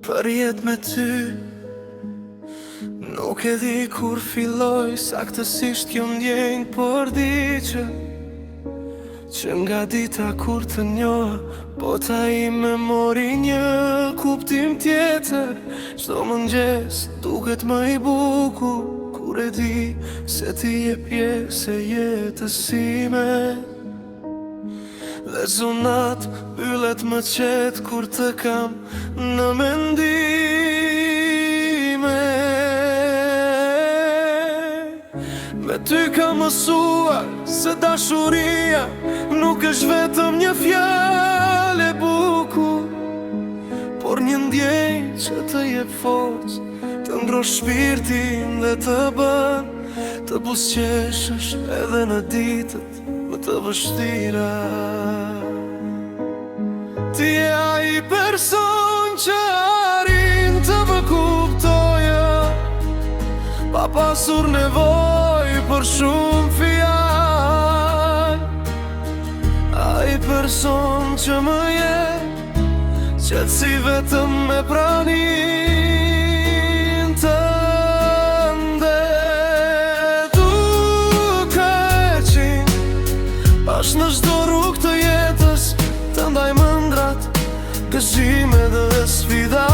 Për jet me ty nuk e di kur filloj saktësisht kjo ndjenjë, por di që nga dita kur të njoha, bota ime mori një kuptim tjetër. Çdo mëngjes duket më i bukur kur e di se ti je pjesë e jetës time. Dhe zonat yllet më qetë kur të kam në mendime. Me ty kam mësuar se dashuria nuk është vetëm një fjalë e bukur, por një ndjenjë që të jep forcë, të ndrosh shpirtin dhe të bën të buzëqeshësh edhe në ditët më të vështira. Ti je ai person që arrin të më kuptoja, pa pasur nevojë për shumë fjalë. Ai person që më jep qetësi vetëm me praninë tënde. Duke qenë bashkë në çdo rrugë të jetës, të ndaj mëndrat, gëzime dhe sfida.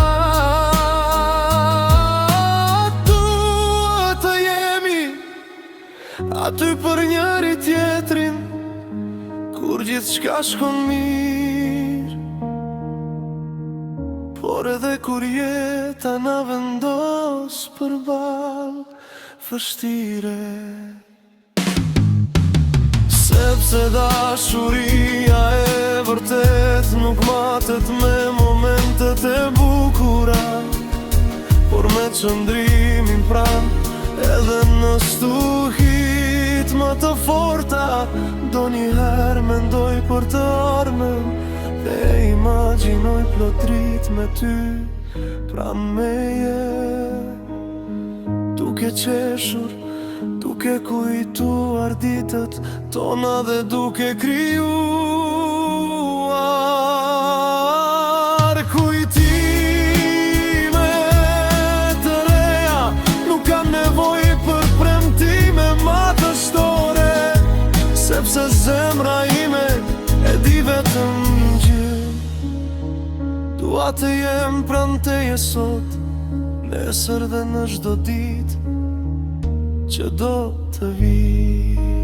Duhet të jemi aty për njëri tjetrin kur gjithçka shkon mirë, por edhe kur jeta na vendos përballë vështire. Sepse dashuria e vërtet nuk matet me momentet e bukura, por me qëndrimin pran edhe në stuhit më të forta. Do njëherë mendoj për të ardhmen dhe imagjinoj plotrit me ty pran meje, duke qeshur, duke kujtuar ditët tona dhe duke krijuar kujtime të reja. Nuk kam nevojë për premtime madhështore, sepse zemra ime e di vetëm gjë. Dua të jem pranë teje sot, nesër dhe në çdo ditë që do të vi.